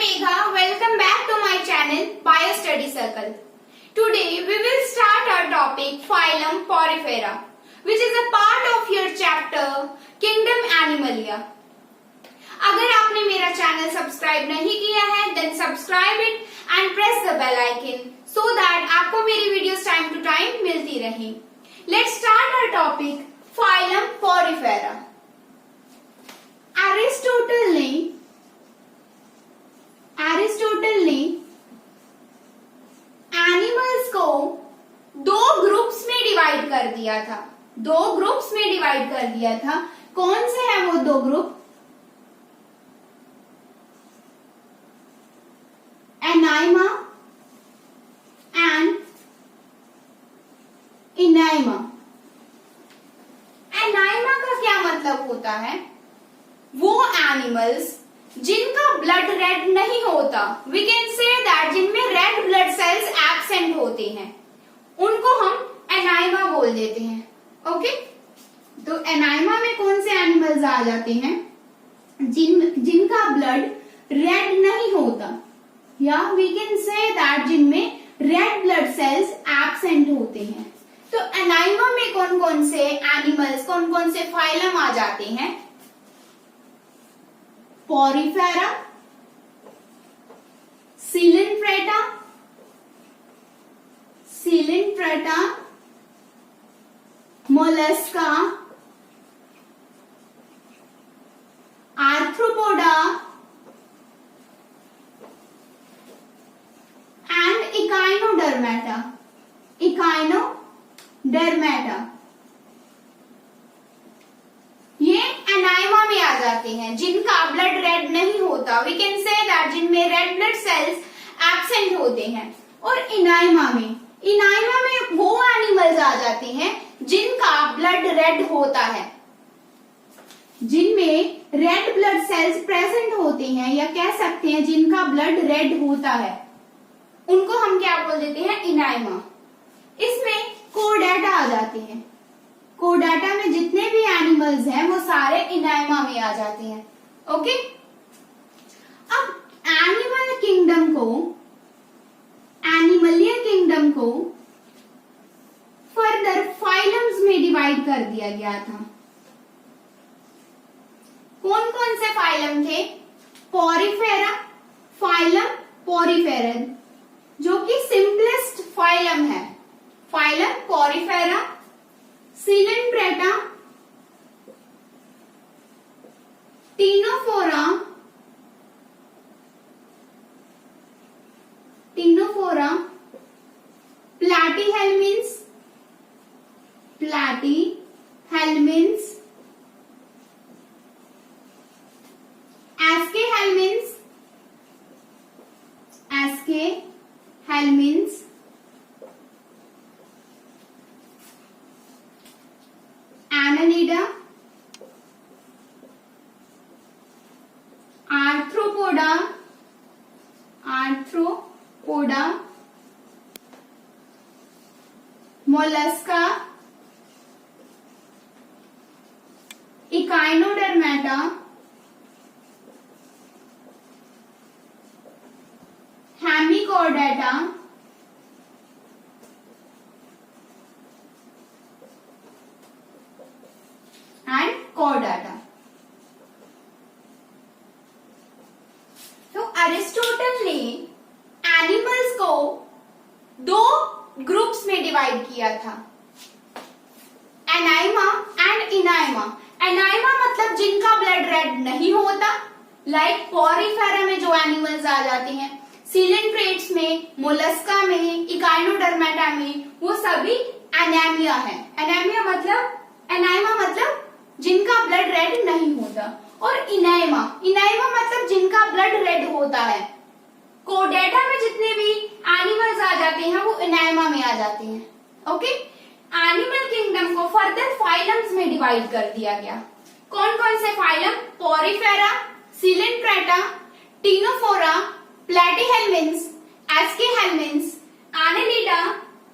Megha. Welcome back to my channel Bio Study Circle. Today we will start our topic Phylum Porifera, which is a part of your chapter Kingdom Animalia. अगर आपने मेरा channel subscribe नहीं किया है, then subscribe it and press the bell icon so that आपको मेरी videos time to time मिलती रहें. Let's start our topic Phylum Porifera. Aristotle ने एनिमल्स को दो ग्रुप्स में डिवाइड कर दिया था. कौन से हैं वो दो ग्रुप? एनाइमा एंड इनाइमा. एनाइमा का क्या मतलब होता है? वो एनिमल्स जिनका ब्लड रेड नहीं होता, वी कैन से दैट जिनमें रेड ब्लड सेल्स एब्सेंट होते हैं, उनको हम एनाइमा बोल देते हैं. ओके, तो एनाइमा में कौन से एनिमल्स आ जाते हैं? जिनका ब्लड रेड नहीं होता, या वी कैन से दैट जिनमें रेड ब्लड सेल्स एब्सेंट होते हैं. तो एनाइमा में कौन कौन से एनिमल्स, कौन कौन से फाइलम आ जाते हैं? Porifera, Coelenterata, Mollusca, Arthropoda and Echinodermata. ये एनाइमा में आ जाते हैं जिनका ब्लड रेड नहीं होता, वी कैन से दैट जिनमें रेड ब्लड सेल्स एब्सेंट होते हैं. और इनाइमा में वो एनिमल्स आ जाते हैं जिनका ब्लड रेड होता है, जिनमें रेड ब्लड सेल्स प्रेजेंट होते हैं, या कह सकते हैं जिनका ब्लड रेड होता है, उनको हम क्या बोल देते हैं? इनाइमा. इसमें कोडाटा आ जाते हैं. कोडाटा में जितने भी एनिमल्स हैं वो सारे इनाइमा में आ जाते हैं. ओके, अब एनिमलिया किंगडम को फर्दर फाइलम्स में डिवाइड कर दिया गया था. कौन कौन से फाइलम थे? पोरिफेरा, फाइलम पोरिफेरा, जो कि सिंपलेस्ट फाइलम है. Phylum Porifera, Coelenterata, Ctenophora, Platyhelminthes, Aschelminthes, Annelida, Arthropoda, Mollusca, Echinodermata, Hemichordata, and कोडाटा. तो अरिस्टोटल ने एनिमल्स को दो ग्रुप्स में डिवाइड किया था, एनाइमा एंड इनाइमा. एनाइमा मतलब जिनका ब्लड रेड नहीं होता, लाइक पोरिफेरा में जो एनिमल्स आ जाते हैं, सिलिंट्रेट्स में, मोलस्का में, इकाइनोडर्मेटा में, वो सभी एनामिया है. एनाइमा मतलब जिनका ब्लड रेड नहीं होता. और इनाइमा मतलब जिनका ब्लड रेड होता है. कोडाटा में जितने भी एनिमल्स आ जाते हैं वो इनाइमा में आ जाते हैं. ओके, एनिमल किंगडम को फर्दर फाइलम्स में डिवाइड कर दिया गया. कौन कौन से phylum? Porifera, Coelenterata, Ctenophora, Platyhelminthes, Aschelminthes, Annelida,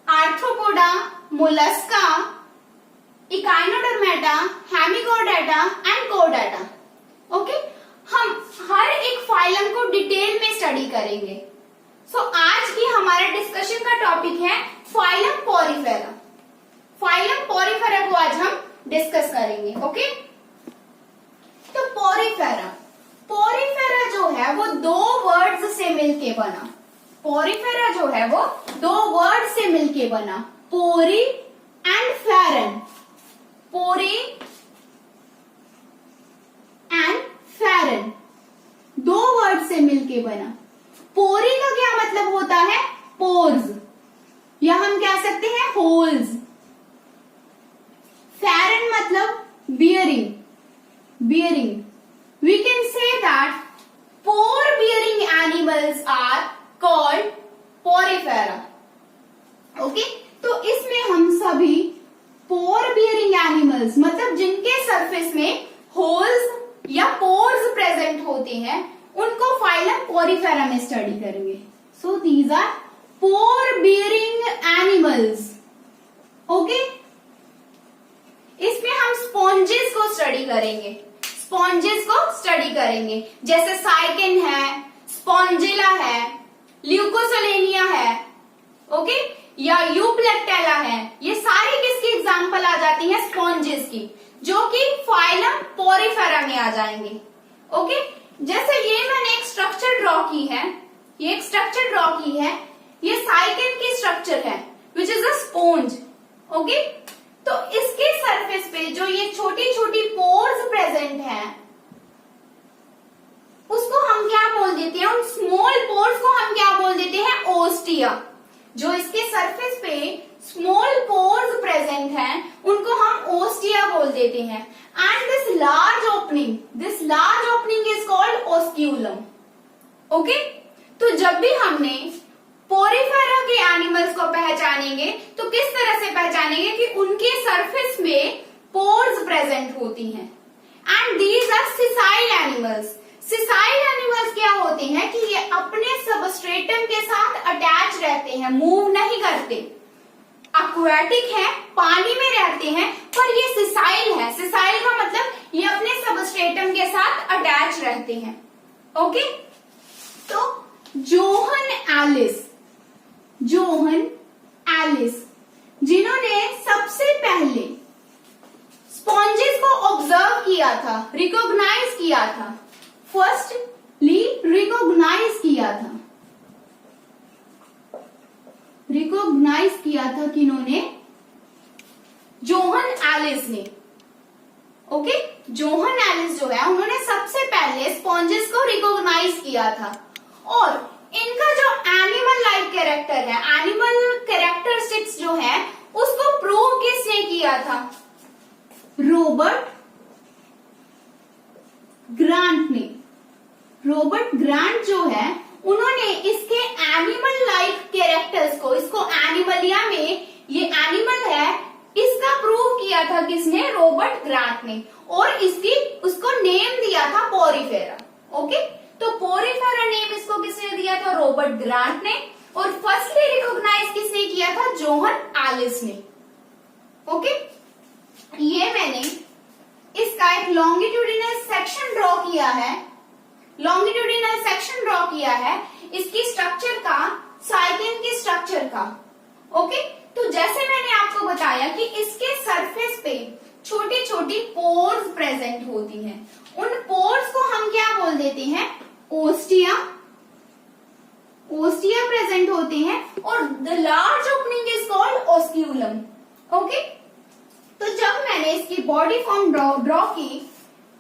Arthropoda, Mollusca, Echinodermata, Hemichordata and कोडाटा. ओके, हम हर एक फाइलम को डिटेल में स्टडी स्टडी करेंगे। आज की हमारा डिस्कशन का टॉपिक है फाइलम पोरिफेरा। फाइलम पोरिफेरा को आज हम डिस्कस करेंगे। ओके, तो पोरिफेरा जो है वो दो वर्ड्स से मिलके बना। पोरिफेरा जो है वो दो वर्ड से मिलके बना, पोरी एंड फेरन। पोरी एंड फेरन दो वर्ड से मिलके बना। पोरी का क्या मतलब होता है? पोर्स, या हम कह सकते हैं होल्स। फेरन मतलब bearing. We can say that pore bearing animals are called porifera. Okay, तो इसमें हम सभी pore bearing animals मतलब जिनके सरफेस में होल्स या पोर्स प्रेजेंट होते हैं उनको फाइलम पोरिफेरा में स्टडी करेंगे। So these are pore bearing animals. Okay, इसमें हम स्पॉन्जेस को स्टडी करेंगे। जैसे साइकिन है, स्पॉन्जिला है, ल्यूकोसोलेनिया है, ओके, या यूप्लेक्टेला है। ये सारी किसकी एग्जांपल आ जाती है? स्पॉन्जेस की, जो कि फाइलम पोरिफेरा में आ जाएंगे। ओके, जैसे ये मैंने एक स्ट्रक्चर ड्रॉ की है, ये साइकिन की स्ट्रक्चर है which is a sponge. Okay, तो इसके सरफेस पे जो ये छोटी छोटी पोर्स प्रेजेंट है उसको हम क्या बोल देते हैं? उन स्मॉल पोर्स को हम क्या बोल देते हैं? ओस्टिया। जो इसके सरफेस पे स्मॉल पोर्स प्रेजेंट हैं उनको हम ओस्टिया बोल देते हैं। And this large opening is called osculum. Okay, तो जब भी हमने पोरिफेरा के एनिमल्स को पहचानेंगे तो किस तरह से पहचानेंगे कि उनके सरफेस में पोर्स प्रेजेंट होती हैं। And these are sessile animals. Sessile animals क्या होते हैं कि ये अपने सबस्ट्रेटम के साथ अटैच रहते हैं, मूव नहीं करते। एक्वाटिक है, पानी में रहते हैं, पर ये सिसाइल है। सिसाइल का मतलब ये अपने सबस्ट्रेटम के साथ अटैच रहते हैं। ओके, तो जोहन एलिस जिन्होंने सबसे पहले स्पॉन्जेस को ऑब्जर्व किया था, रिकॉग्नाइज किया था, फर्स्टली रिकॉग्नाइज किया था किन्होंने? जोहन एलिस ने। ओके, जोहन एलिस जो है उन्होंने सबसे पहले स्पॉन्जेस को रिकॉग्नाइज किया था। और इनका जो एनिमल लाइक कैरेक्टर है, एनिमल कैरेक्टरिस्टिक्स जो है उसको प्रूव किसने किया था? रॉबर्ट ग्रांट जो है उन्होंने इसके एनिमल लाइक कैरेक्टर्स को, इसको एनिमलिया में ये एनिमल है, इसका प्रूव किया था किसने? रॉबर्ट ग्रांट ने। और उसको नेम दिया था पोरिफेरा। ओके, तो पोरिफेरा नेम इसको किसने दिया था? रॉबर्ट ग्रांट ने। और फर्स्टली रिकॉग्नाइज किसने किया था? जोहन एलिस ने। ओके, ये मैंने इसका एक लॉन्गिट्यूडिनल सेक्शन ड्रॉ किया है इसकी स्ट्रक्चर का, साइकिन की स्ट्रक्चर का। ओके, तो जैसे मैंने आपको बताया कि इसके सरफेस पे छोटी छोटी पोर्स प्रेजेंट होती हैं। उन पोर्स को हम क्या बोल देते हैं? ओस्टिया प्रेजेंट होते हैं। और the large opening is called osculum. Okay, तो जब मैंने इसकी बॉडी फॉर्म ड्रॉ की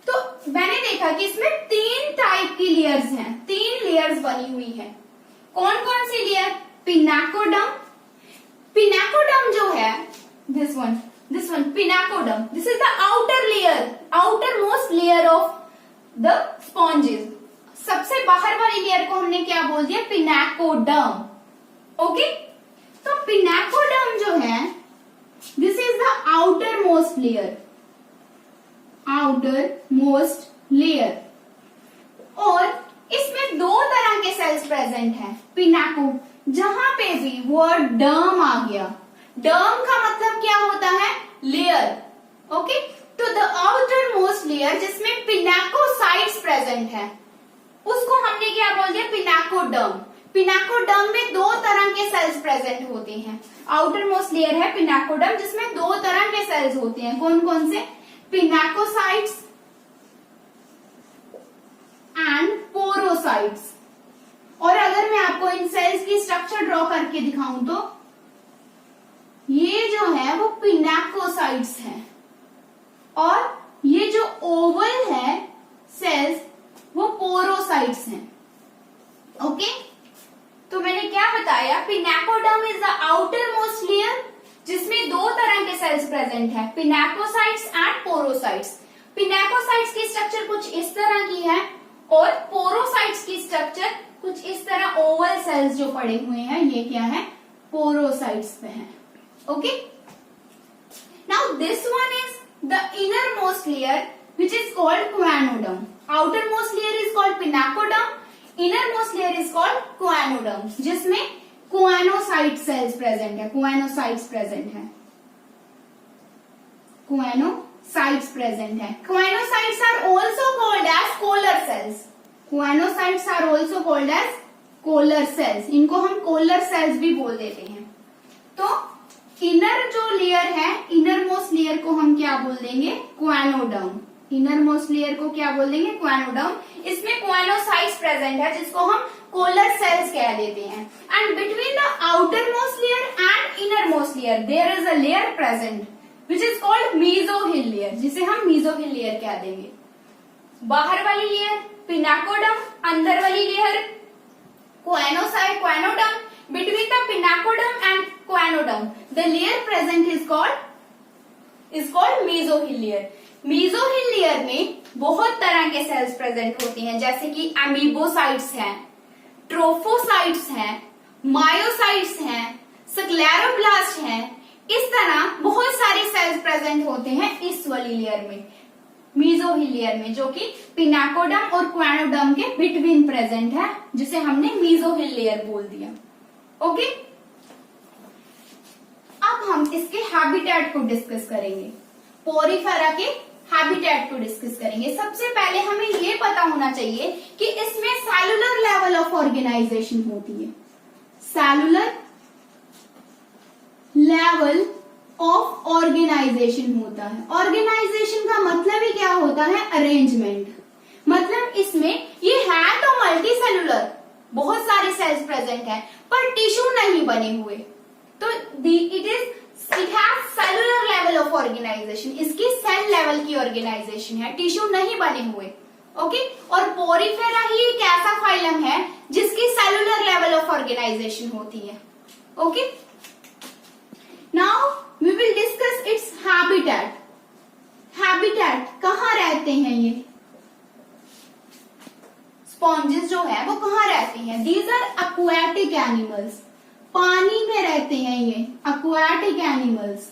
तो मैंने देखा कि इसमें 3 टाइप की लेयर्स हैं, 3 लेयर्स बनी हुई हैं। कौन कौन सी लेयर? पिनाकोडम जो है, this one pinacoderm, this is the outer most layer of the sponges. सबसे बाहर वाली लेयर को हमने क्या बोल दिया? पिनाकोडम। ओके, तो पिनाकोडम जो है this is the outer most layer. और इसमें 2 तरह के सेल्स प्रेजेंट हैं। पिनाको, जहां पे भी वर्ड डर्म आ गया, डर्म का मतलब क्या होता है? लेयर। ओके, तो द आउटर मोस्ट लेयर जिसमें पिनाकोसाइट्स प्रेजेंट है, उसको हमने क्या बोल दिया, पिनाकोडर्म। पिनाकोडर्म में दो तरह के सेल्स प्रेजेंट होते हैं। आउटर मोस्ट लेयर है पिनाकोडर्म, जिसमें दो तरह के सेल्स होते हैं। कौन कौन से, पिनाकोसाइट्स एंड पोरोसाइट्स। और अगर मैं आपको इन सेल्स की स्ट्रक्चर ड्रॉ करके दिखाऊं तो ये जो है वो पिनाकोसाइट्स है, और ये जो ओवल है सेल्स वो पोरोसाइट्स हैं। ओके, तो मैंने क्या बताया, पिनाकोडर्म is the outer most layer जिसमें दो तरह के सेल्स प्रेजेंट है, पिनाकोसाइट्स एंड पोरोसाइट्स। पिनाकोसाइट्स की स्ट्रक्चर कुछ इस तरह की है और पोरोसाइट्स की स्ट्रक्चर कुछ इस तरह, ओवल सेल्स जो पड़े हुए हैं ये क्या है, पोरोसाइट्स पे है। Okay, now this one is the inner most layer which is called choanoderm. Outermost layer is called pinacoderm. Innermost layer is called choanoderm, जिसमें choanocyte cells present है, choanocytes present है, choanocytes present है। Choanocytes are also called as collar cells. Choanocytes are also called as collar cells. इनको हम collar cells भी बोल देते हैं। तो इनर जो लेयर है, इनर मोस्ट लेयर को हम क्या बोल देंगे, choanoderm। इनर मोस्ट लेयर को क्या बोल देंगे, choanoderm। इसमें choanocytes प्रेजेंट है जिसको हम कोलर सेल्स कह देते हैं। And between the outer most layer and inner most layer there is a layer present which is called mesohyl layer, जिसे हम मेसोहिल लेयर कह देंगे। बाहर वाली लेयर पिनाकोडर्म, अंदर वाली layer choanoderm। Between the pinacoderm and choanoderm, the layer present is called mesohyl layer. Mesohyl layer में बहुत तरह के सेल्स प्रेजेंट होती हैं, जैसे कि अमीबोसाइट्स हैं, ट्रोफोसाइट्स हैं, मायोसाइट्स हैं, स्क्लेरोब्लास्ट हैं। इस तरह बहुत सारे सेल्स प्रेजेंट होते हैं इस वाली लेयर में, मेसोहिल लेयर में, जो कि पिनाकोडर्म और choanoderm के बिटवीन प्रेजेंट है, जिसे हमने मेसोहिल लेयर बोल दिया। ओके, अब हम इसके हैबिटेट को डिस्कस करेंगे, पोरीफेरा के हैबिटेट को डिस्कस करेंगे। सबसे पहले हमें ये पता होना चाहिए कि इसमें सेलुलर लेवल ऑफ ऑर्गेनाइजेशन होती है। सेलुलर लेवल ऑफ ऑर्गेनाइजेशन होता है। ऑर्गेनाइजेशन का मतलब ही क्या होता है, अरेंजमेंट। मतलब इसमें ये है तो मल्टी सेलुलर, बहुत सारे सेल्स प्रेजेंट है पर टिश्यू नहीं बने हुए, तो it has cellular level of organisation. इसकी सेल लेवल की ऑर्गेनाइजेशन है, टिश्यू नहीं बने हुए। ओके, और पोरीफेरा ही एक ऐसा फाइलम है जिसकी सेलुलर लेवल ऑफ ऑर्गेनाइजेशन होती है। Okay, now we will discuss its habitat. Habitat कहाँ रहते हैं ये स्पॉन्जेस जो है वो कहाँ रहते हैं, दीज आर aquatic एनिमल्स, पानी में रहते हैं ये aquatic animals.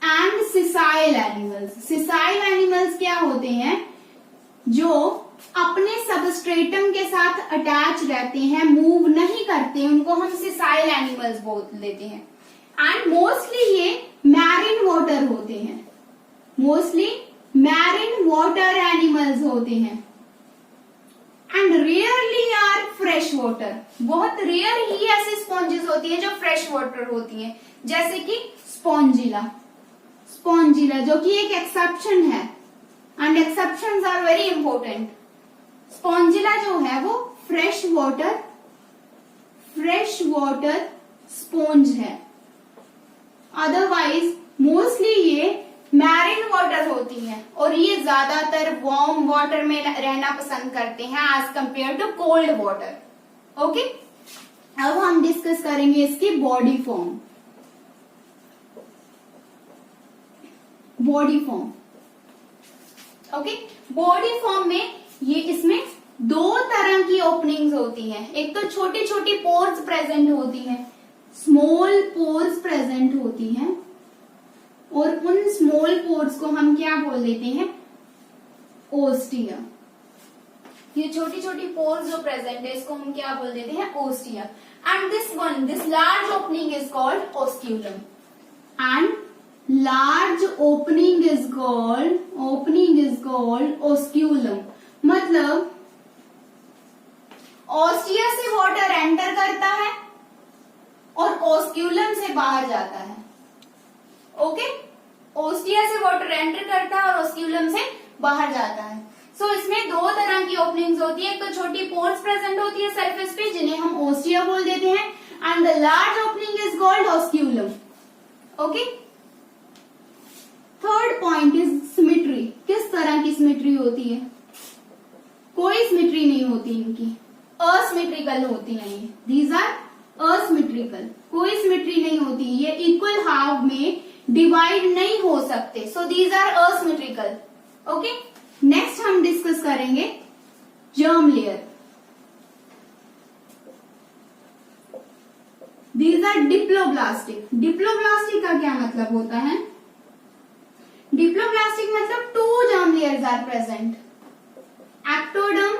And sessile animals, sessile animals क्या होते हैं, जो अपने सबस्ट्रेटम के साथ अटैच रहते हैं, मूव नहीं करते, उनको हम सिसाइल एनिमल्स बोल देते हैं। एंड मोस्टली ये मैरिन वाटर होते हैं, मोस्टली मैरिन वाटर एनिमल्स होते हैं। And rarely are fresh water, बहुत रेयर ही ऐसी स्पॉन्जेस होती है जो फ्रेश वाटर होती हैं, जैसे कि स्पॉन्जिला। स्पॉन्जिला जो कि एक एक्सेप्शन है, and exceptions are very important. Spongilla जो है वो फ्रेश वाटर स्पॉन्ज है। अदरवाइज मोस्टली ये मैरिन वाटर होती हैं, और ये ज्यादातर वार्म वाटर में रहना पसंद करते हैं as compare to cold water. Okay, अब हम डिस्कस करेंगे इसकी body form. Body form, okay, body form में ये इसमें दो तरह की ओपनिंग्स होती हैं। एक तो छोटी छोटी पोर्स प्रेजेंट होती हैं, स्मॉल पोर्स प्रेजेंट होती हैं, और उन स्मॉल पोर्स को हम क्या बोल देते हैं, ओस्टिया। ये छोटी छोटी पोर्स जो प्रेजेंट है इसको हम क्या बोल देते हैं, ostia. And this large opening is called osculum. And large opening is called osculum. मतलब ऑस्टिया से वाटर एंटर करता है और ओस्क्यूलम से बाहर जाता है। ओके, ओस्टिया से वाटर एंटर करता है और ओस्क्यूलम से बाहर जाता है। सो इसमें दो तरह की ओपनिंग्स होती है, एक तो छोटी पोर्स प्रेजेंट होती है सरफेस पे जिन्हें हम ओस्टिया बोल देते हैं, and the large opening is called osculum. Okay, third point is symmetry. किस तरह की सिमेट्री होती है? कोई सिमेट्री नहीं होती इनकी, असिमेट्रिकल होती है ये। दीज आर असिमेट्रिकल, कोई सिमेट्री नहीं होती, ये इक्वल हाफ में डिवाइड नहीं हो सकते। So these are asymmetrical. Okay, next हम डिस्कस करेंगे germ layer. These are diploblastic. Diploblastic का क्या मतलब होता है? डिप्लोब्लास्टिक मतलब two germ layers are present. Ectoderm,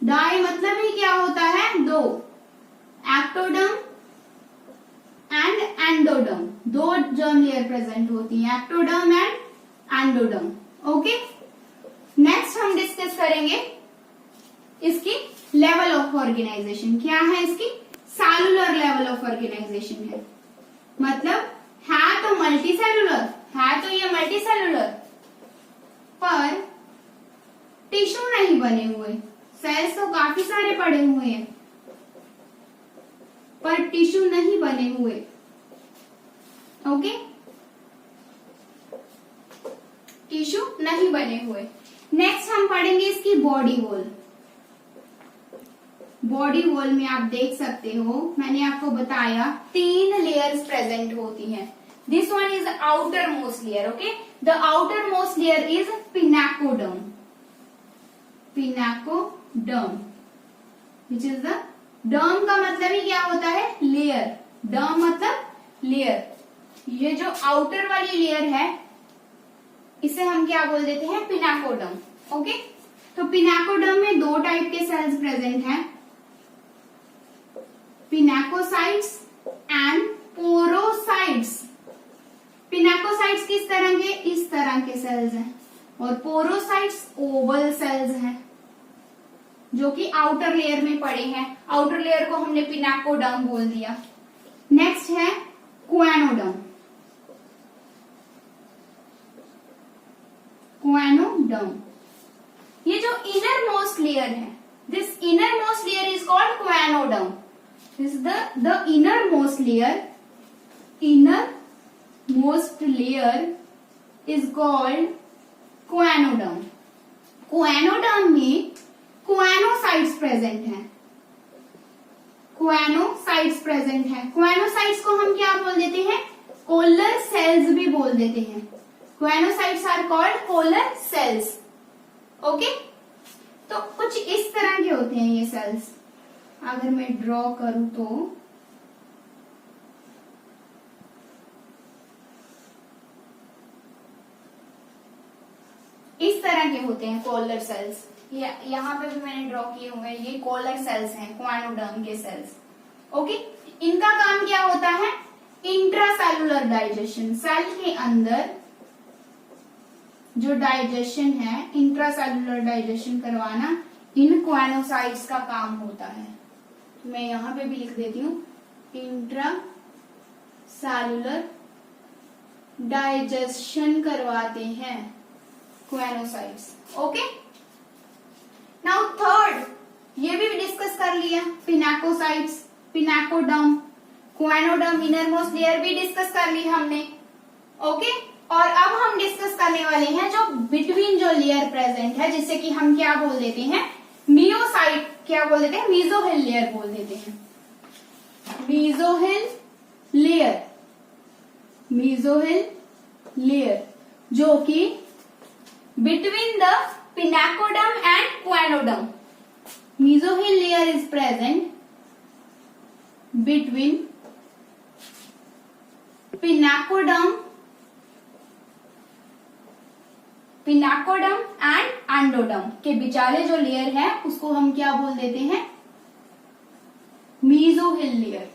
di मतलब ही क्या होता है? दो। एक्टोडर्म एंड एंडोडर्म, दो जर्म लेयर प्रेजेंट होती हैं, ectoderm and endoderm. Okay, next हम डिस्कस करेंगे इसकी लेवल ऑफ ऑर्गेनाइजेशन। क्या है इसकी? सेलुलर लेवल ऑफ ऑर्गेनाइजेशन है, मतलब है तो मल्टी सेलुलर, है तो ये मल्टी सेलुलर, पर टिश्यू नहीं बने हुए। सेल्स तो काफी सारे पड़े हुए हैं पर टिश्यू नहीं बने हुए। ओके, टिश्यू नहीं बने हुए। नेक्स्ट हम पढ़ेंगे इसकी बॉडी वॉल। बॉडी वॉल में आप देख सकते हो, मैंने आपको बताया 3 लेयर्स प्रेजेंट होती हैं। This one is outer most layer. Okay, the outer most layer is pinacoderm. Pinacoderm which is the, derm का मतलब ही क्या होता है? लेयर। डर्म मतलब लेयर। ये जो आउटर वाली लेयर है इसे हम क्या बोल देते हैं? पिनाकोडर्म। ओके, तो पिनाकोडर्म में 2 टाइप के सेल्स प्रेजेंट हैं, पिनाकोसाइट्स एंड पोरोसाइट्स। पिनाकोसाइट्स किस तरह के? इस तरह के सेल्स हैं, और पोरोसाइट्स ओवल सेल्स हैं जो कि आउटर लेयर में पड़े हैं। आउटर लेयर को हमने पिनाकोडर्म बोल दिया। नेक्स्ट है क्वेनोडर्म। क्वेनोडर्म, ये जो इनर मोस्ट लेयर है, this inner most layer is called choanoderm. This the inner most layer, inner most layer is called choanoderm. Choanoderm में क्वेनोसाइट्स प्रेजेंट हैं। क्वेनोसाइट्स प्रेजेंट हैं। क्वेनोसाइट्स को हम क्या बोल देते हैं? कोलर सेल्स भी बोल देते हैं। Choanocytes are called collar cells. Okay, तो कुछ इस तरह के होते हैं ये सेल्स। अगर मैं ड्रॉ करूं तो इस तरह के होते हैं कोलर सेल्स। यहाँ पे भी मैंने ड्रॉ किए हुए हैं, ये कोलर सेल्स हैं, क्वेनोडर्म के सेल्स। ओके, इनका काम क्या होता है? Intracellular digestion. सेल के अंदर जो डाइजेशन है, इंट्रासेलुलर डाइजेशन करवाना इन क्वेनोसाइट्स का काम होता है। तो मैं यहाँ पे भी लिख देती हूँ, इंट्रासेलुलर डाइजेशन करवाते हैं क्वेनोसाइट्स। ओके, नाउ थर्ड, ये भी डिस्कस कर लिया, पिनाकोसाइट्स, पिनाकोडर्म, क्वेनोडर्म, इनर मोस्ट लेयर भी डिस्कस कर ली हमने। ओके, और अब हम डिस्कस करने वाले हैं जो बिटवीन जो लेयर प्रेजेंट है, जिससे कि हम क्या बोल देते हैं? मियोसाइट, क्या बोल देते हैं? मीजोहिल लेयर बोल देते हैं। मीजोहिल लेयर, मीजोहिल लेयर जो कि between the pinacoderm and choanoderm. Mesohyl layer is present between pinacoderm and endoderm के बिचारे जो लेयर है उसको हम क्या बोल देते हैं? मीजोहिल लेयर।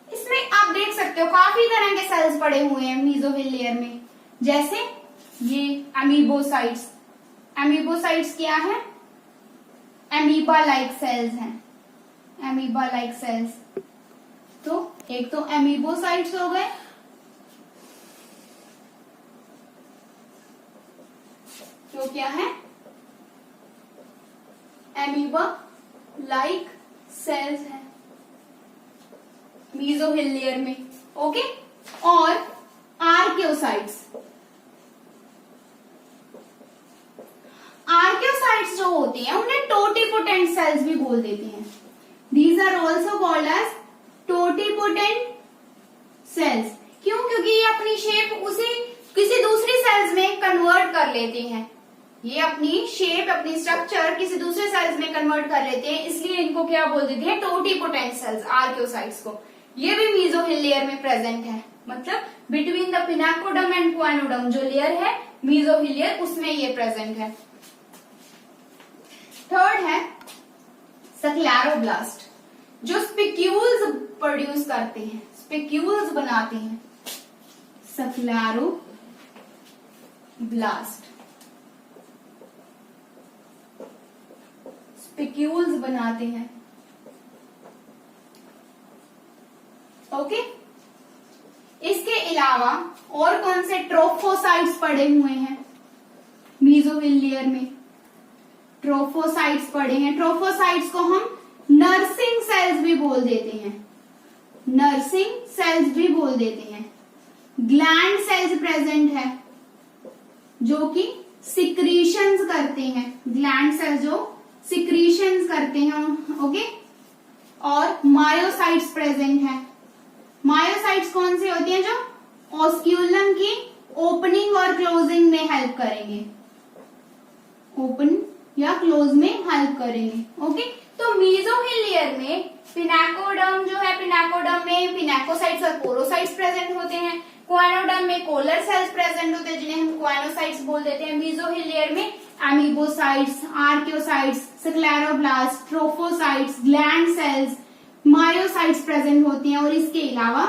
इसमें आप देख सकते हो काफी तरह के सेल्स पड़े हुए हैं मीजोहिल लेयर में, जैसे ये अमीबोसाइट्स। अमीबोसाइट्स क्या है? एमीबा लाइक सेल्स हैं, एमीबा लाइक सेल्स। तो एक तो एमीबोसाइट्स हो गए, जो क्या है एमीबा लाइक सेल्स है मीजोहिलियर में। ओके, और आर्कियोसाइट्स, आर्कियोसाइट्स जो होती हैं उन्हें टोटिपोटेंट सेल्स भी बोल देते हैं। These are also called as totipotent cells. क्यों? क्योंकि ये अपनी शेप उसी किसी दूसरी सेल्स में कन्वर्ट कर लेते हैं, ये अपनी शेप अपनी स्ट्रक्चर किसी दूसरे सेल्स में कन्वर्ट कर लेते हैं, इसलिए इनको क्या बोल देते हैं? टोटिपोटेंट सेल्स, आर्कियोसाइट्स को। ये भी मीजोहिलियर में प्रेजेंट है, मतलब बिटवीन द पिनाकोडम एंड क्वानोडम जो लेयर है मीजोहिलियर, उसमें ये प्रेजेंट है। थर्ड है स्क्लेरोब्लास्ट, जो स्पिक्यूल्स प्रोड्यूस करते हैं, स्पिक्यूल्स बनाते हैं, स्क्लेरोब्लास्ट स्पिक्यूल्स बनाते हैं। ओके, इसके अलावा और कौन से ट्रोफोसाइट्स पड़े हुए हैं मीजोहिलियर में? ट्रोफोसाइट्स पड़े हैं। ट्रोफोसाइट्स को हम नर्सिंग सेल्स भी बोल देते हैं, नर्सिंग सेल्स भी बोल देते हैं। ग्लैंड सेल्स प्रेजेंट है जो कि सिक्रीशंस करते हैं, ग्लैंड सेल्स जो सिक्रीशंस करते हैं। ओके, और मायोसाइट्स प्रेजेंट है। मायोसाइट्स कौन से होती हैं? जो ऑस्क्यूलम की ओपनिंग और क्लोजिंग में हेल्प करेंगे, ओपन या क्लोज में हेल्प करेंगे। ओके, तो मीजोहिलियर में पिनाकोडम जो है, पिनाकोडम में पिनाकोसाइट्स और पोरोसाइट्स प्रेजेंट होते हैं। क्वानोडम में कोलर सेल्स प्रेजेंट होते हैं जिन्हें हम क्वानोसाइट्स बोल देते हैं। मीजोहिलियर में amoebocytes, archaeocytes, scleroblast, trophocytes, gland cells, myocytes present होती हैं, और इसके अलावा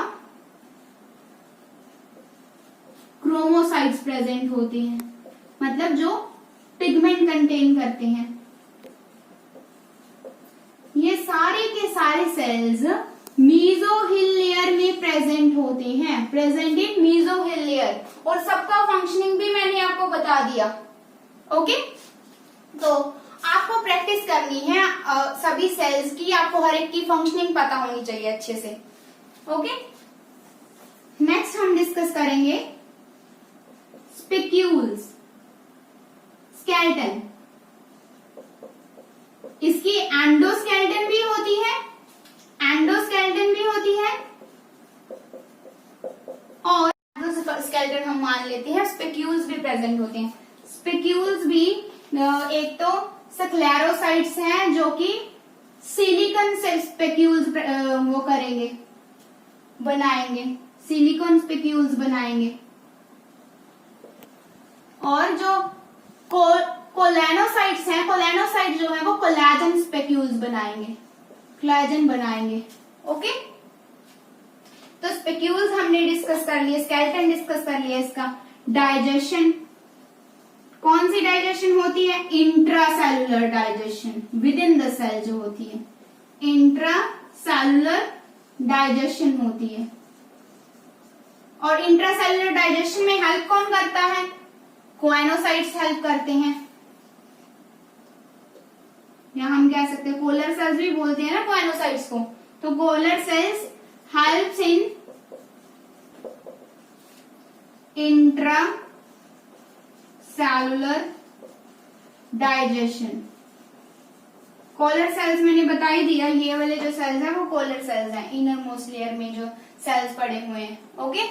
क्रोमोसाइट्स प्रेजेंट होते हैं, मतलब जो पिगमेंट कंटेन करते हैं। ये सारे के सारे सेल्स मीजोहिलियर में प्रेजेंट होते हैं, प्रेजेंट इन मीजोहिलियर, और सबका फंक्शनिंग भी मैंने आपको बता दिया। ओके, तो आपको प्रैक्टिस करनी है सभी सेल्स की, आपको हर एक की फंक्शनिंग पता होनी चाहिए अच्छे से। ओके, नेक्स्ट हम डिस्कस करेंगे स्पिक्यूल्स, स्केलेटन। इसकी एंडोस्केलेटन भी होती है, एंडोस्केलेटन भी होती है, और स्केलेटन हम मान लेते हैं। स्पिक्यूल्स भी प्रेजेंट होते हैं। स्पिक्यूल्स भी एक तो स्क्लेरोसाइट्स हैं जो कि सिलिकॉन से स्पिक्यूल्स वो करेंगे, बनाएंगे, सिलिकॉन स्पिक्यूल्स बनाएंगे। और जो कोलेनोसाइट्स हैं, कोलेनोसाइट जो है वो कोलेजन स्पिक्यूल्स बनाएंगे, कोलेजन बनाएंगे। ओके, तो स्पिक्यूल्स हमने डिस्कस कर लिए, स्केलेटन डिस्कस कर लिया। इसका डाइजेशन, कौन सी डाइजेशन होती है? Intracellular digestion, within the cell जो होती है, इंट्रासेलुलर डाइजेशन होती है। और इंट्रासेलुलर डाइजेशन में हेल्प कौन करता है? क्वाइनोसाइट्स हेल्प करते हैं, या हम कह सकते हैं कोलर सेल्स भी बोलते हैं ना क्वाइनोसाइट्स को। तो collar cells helps in intra cellular digestion. Collar cells मैंने बता ही दिया, ये वाले जो सेल्स हैं वो कोलर सेल्स हैं, इनर मोस्ट लेयर में जो सेल्स पड़े हुए हैं। ओके,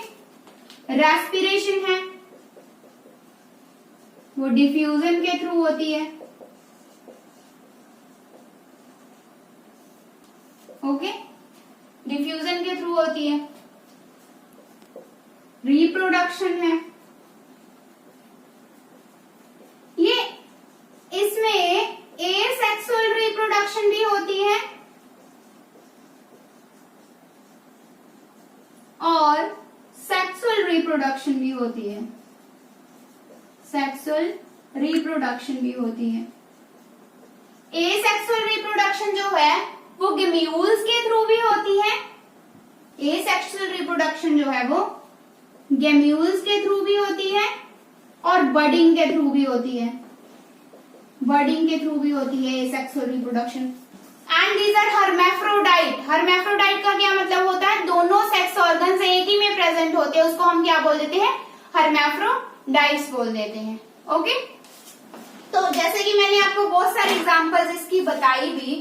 रेस्पिरेशन है वो डिफ्यूजन के थ्रू होती है। ओके, डिफ्यूजन के थ्रू होती है। रिप्रोडक्शन है, ये इसमें एसेक्सुअल रिप्रोडक्शन भी होती है और सेक्सुअल रिप्रोडक्शन भी होती है, सेक्सुअल रिप्रोडक्शन भी होती है। एसेक्सुअल रिप्रोडक्शन जो है वो गेम्यूल्स के थ्रू भी होती है। एसेक्सुअल रिप्रोडक्शन जो है वो गेम्यूल्स के थ्रू भी होती है और बडिंग के थ्रू भी होती है। बडिंग के थ्रू भी होती है asexual reproduction. And these are hermaphrodite. Hermaphrodite का क्या मतलब होता है? दोनों सेक्स ऑर्गन्स एक ही में प्रेजेंट होते हैं, उसको हम क्या बोल देते हैं? हर्मेफ्रोडाइट्स बोल देते हैं। ओके, तो जैसे कि मैंने आपको बहुत सारे एग्जांपल्स इसकी बताई भी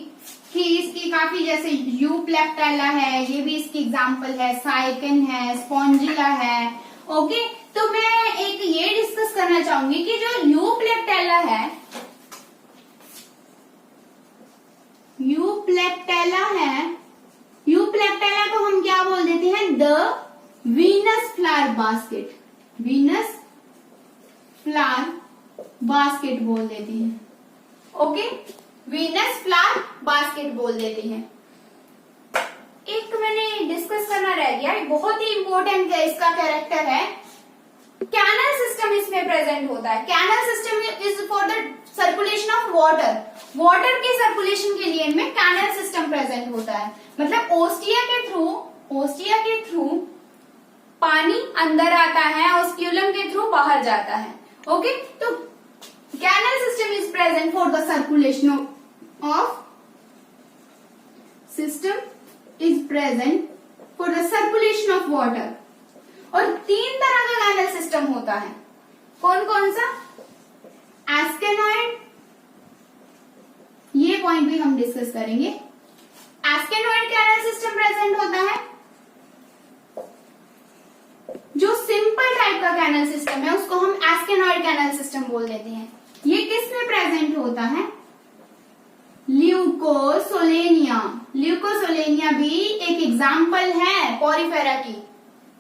कि इसकी काफी, जैसे यूप्लेक्टेला है, ये भी इसकी एग्जांपल है, साइकन है, स्पॉन्जिला है। ओके, तो मैं एक ये डिस्कस करना चाहूंगी कि जो यूप्लेक्टेला है, यूप्लेक्टेला को हम क्या बोल देते हैं? The Venus flower basket. Venus flower basket बोल देते हैं। ओके, वीनस फ्लावर बास्केट बोल देते हैं। एक मैंने डिस्कस करना रह गया, बहुत ही इंपॉर्टेंट है, इसका कैरेक्टर है। कैनल सिस्टम इसमें प्रेजेंट होता है। Canal system is for the circulation of water. Water के सर्कुलेशन के लिए इनमें कैनल सिस्टम प्रेजेंट होता है। मतलब ओस्टिया के थ्रू पानी अंदर आता है, ऑस्क्यूलम के थ्रू बाहर जाता है। ओके, तो canal system is present for the circulation of water. और 3 तरह का कैनल सिस्टम होता है। कौन कौन सा? एस्केनॉइड, ये पॉइंट भी हम डिस्कस करेंगे। एस्केनॉइड कैनल सिस्टम प्रेजेंट होता है। जो सिंपल टाइप का कैनल सिस्टम है उसको हम एस्केनॉइड कैनल सिस्टम बोल देते हैं। ये किस में प्रेजेंट होता है? ल्यूकोसोलेनिया। ल्यूकोसोलेनिया भी एक एग्जाम्पल है पॉरीफेरा की।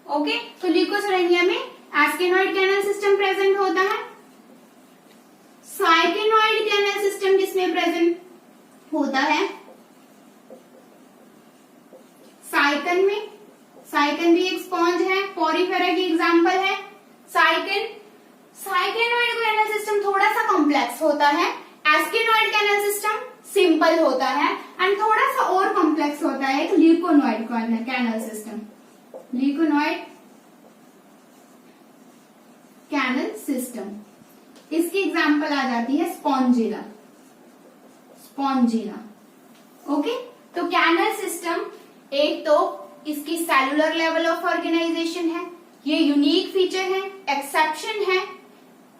ओके, तो ल्यूकोसोलेनिया में एस्केनॉइड कैनल सिस्टम प्रेजेंट होता है। साइकेनॉइड कैनल सिस्टम किसमें प्रेजेंट होता है? साइकन में। साइकन भी एक स्पॉन्ज है, पॉरीफेरा की एग्जाम्पल है। साइकेनॉइड कैनल सिस्टम थोड़ा सा कॉम्प्लेक्स होता है। एस्केनॉइड कैनल सिस्टम सिंपल होता है एंड थोड़ा सा और कॉम्प्लेक्स होता है एक ल्यूकोनॉइड कैनल सिस्टम। ल्यूकोनॉइड कैनल सिस्टम, इसकी एग्जाम्पल आ जाती है स्पॉन्जिला। ओके, तो कैनल सिस्टम एक तो इसकी सेलुलर लेवल ऑफ ऑर्गेनाइजेशन है, ये यूनिक फीचर है।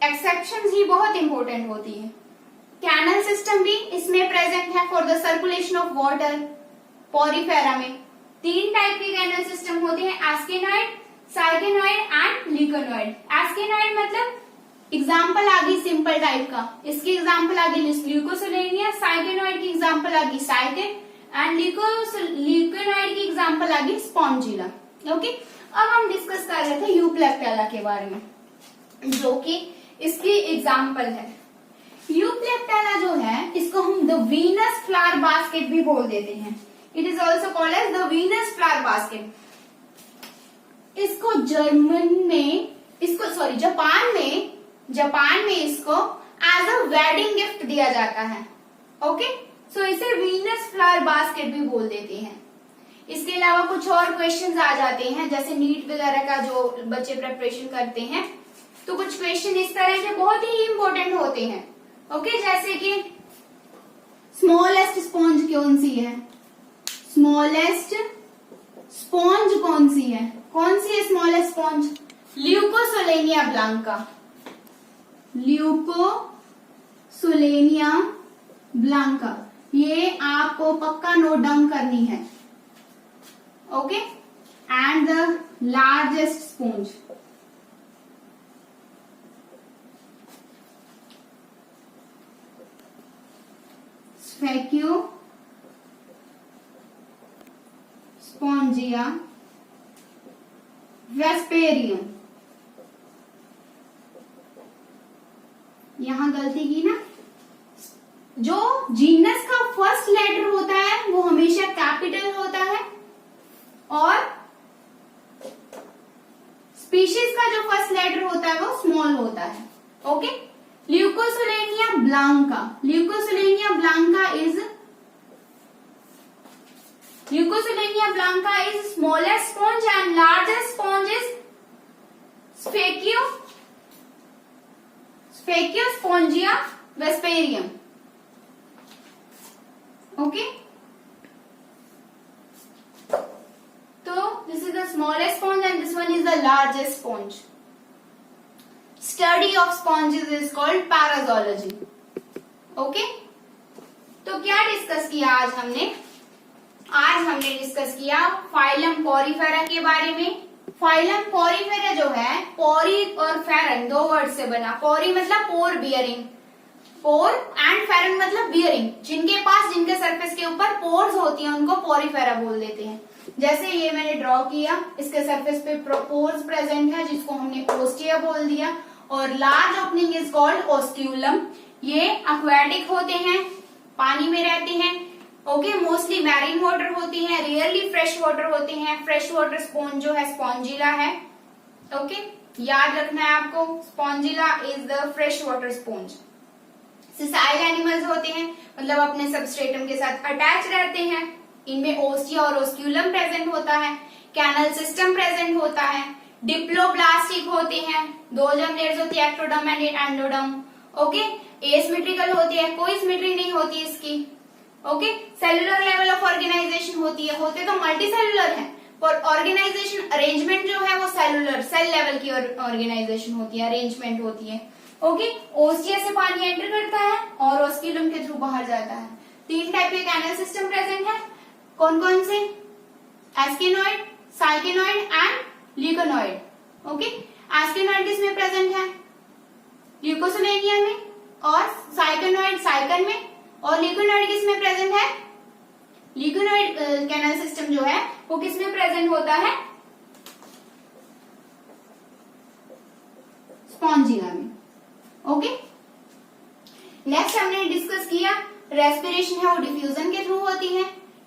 एक्सेप्शन ही बहुत इंपॉर्टेंट होती है। कैनल सिस्टम भी इसमें प्रेजेंट है for the circulation of water. Porifera में 3 टाइप के कैनल सिस्टम होते हैं, एस्केनॉइड, साइकेनॉइड एंड ल्यूकोनॉइड। एस्केनॉइड मतलब एग्जाम्पल आ गई सिंपल टाइप का, इसकी एग्जाम्पल आ गई ल्यूकोसोलेनिया। साइकेनॉइड की एग्जाम्पल आ गई साइकेन एंड ल्यूकोनॉइड की एग्जाम्पल आ गई स्पॉन्जिला। ओके, अब हम डिस्कस कर रहे थे यूप्लेक्टेला के बारे में, जो कि इसकी एग्जाम्पल है। यूप्लेक्टेला जो है इसको हम द वीनस फ्लावर बास्केट भी बोल देते हैं। It is also called as the Venus flower basket. इसको जापान में इसको एज अ वेडिंग गिफ्ट दिया जाता है। ओके, सो इसे वीनस फ्लावर बास्केट भी बोल देते हैं। इसके अलावा कुछ और क्वेश्चंस आ जाते हैं, जैसे नीट वगैरह का जो बच्चे प्रिपरेशन करते हैं, तो कुछ क्वेश्चन इस तरह के बहुत ही इंपॉर्टेंट होते हैं। ओके, जैसे कि स्मॉलेस्ट स्पॉन्ज कौन सी है? स्मॉलेस्ट स्पॉन्ज कौन सी है smallest sponge? Leucosolenia blanca. Leucosolenia blanca, ये आपको पक्का नोट डाउन करनी है। Okay, and the largest sponge, Spheciospongia vesparium. यहां गलती की ना, जो जीनस का फर्स्ट लेटर होता है वो हमेशा कैपिटल होता है और स्पीशीज का जो फर्स्ट लेटर होता है वो स्मॉल होता है। Okay, Leucosolenia blanca Leucoselenia blanca is smallest sponge and largest sponge is Sphacospongia vesperium. Okay. So this is the smallest sponge and this one is the largest sponge. Study of sponges is called parazoology. Okay. तो क्या discuss किया आज हमने discuss किया phylum Porifera के बारे में। Phylum Porifera जो है, पोरी और फेरन दो वर्ड से बना। पोरी मतलब पोर बियरिंग, पोर एंड फेरन मतलब बियरिंग। जिनके सरफेस के ऊपर पोर्स होती हैं उनको पोरीफेरा बोल देते हैं। जैसे ये मैंने ड्रॉ किया, इसके सरफेस पे पोर्स प्रेजेंट है जिसको हमने ओस्टिया बोल दिया। और लार्ज ओपनिंग इज कॉल्ड ओस्क्यूलम। ये एक्वेटिक होते हैं, पानी में रहते हैं। ओके, मोस्टली मैरीन वाटर होती है, रेयरली फ्रेश वाटर होते हैं। फ्रेश वाटर स्पॉन्ज जो है स्पॉन्जिला है। ओके, याद रखना है आपको, Spongilla is the fresh water sponge. Sessile animals होते हैं, मतलब अपने सबस्ट्रेटम के साथ अटैच रहते हैं। इनमें ओस्टिया और ओस्क्यूलम प्रेजेंट होता है, कैनल सिस्टम प्रेजेंट होता है, डिप्लोब्लास्टिक होते हैं, दो जर्म लेयर्स होती है, ectoderm and endoderm. Okay, asymmetrical होती है, कोई सिमेट्री नहीं होती इसकी। Okay, cellular level of organisation होती है, होते तो मल्टी सेलुलर है पर ऑर्गेनाइजेशन अरेंजमेंट जो है वो सेलुलर सेल लेवल की ऑर्गेनाइजेशन होती है, अरेंजमेंट होती है। ओके, ओस्टिया से पानी एंटर करता है और ओस्क्यूलम के थ्रू बाहर जाता है। 3 टाइप के कैनल सिस्टम प्रेजेंट है। कौन कौन से? एस्केनॉइड, साइकेनॉइड एंड ल्यूकोनॉइड। ओके, एस्केनॉइड किसमें प्रेजेंट है? ल्यूकोसेलेनिया में, और साइकेनॉइड साइकन में, और ल्यूकोनॉइड किसमें प्रेजेंट है? ल्यूकोनॉइड कैनल सिस्टम जो है वो किसमें प्रेजेंट होता है? स्पॉन्जिला में। ओके, नेक्स्ट हमने डिस्कस किया रेस्पिरेशन है वो डिफ्यूजन के थ्रू होती है।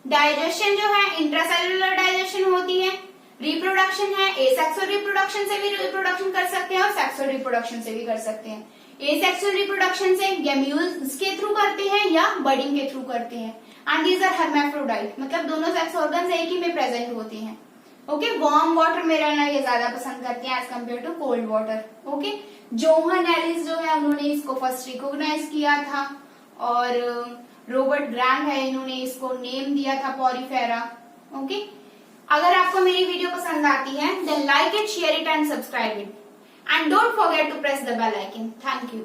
डाइजेशन जो है इंट्रासेलुलर डाइजेशन होती है। रिप्रोडक्शन है, एसेक्सुअल रिप्रोडक्शन से भी रिप्रोडक्शन कर सकते हैं और सेक्सुअल रिप्रोडक्शन से भी कर सकते हैं। एसेक्सुअल रिप्रोडक्शन से गैम्यूल्स के थ्रू करते हैं या बडिंग के थ्रू करते हैं। एंड दीज आर हर्माफ्रोडाइट, मतलब दोनों सेक्स ऑर्गन्स एक ही में प्रेजेंट होते हैं। ओके, वार्म वाटर में रहना ये ज्यादा पसंद करते हैं as compare to cold water. Okay, Johann Ellis जो है उन्होंने इसको फर्स्ट रिकॉग्नाइज किया था और रॉबर्ट ग्रैंड है, इन्होंने इसको नेम दिया था पोरीफेरा। ओके, अगर आपको मेरी वीडियो पसंद आती है then like it, share it and subscribe it and don't forget to press the bell icon. Thank you.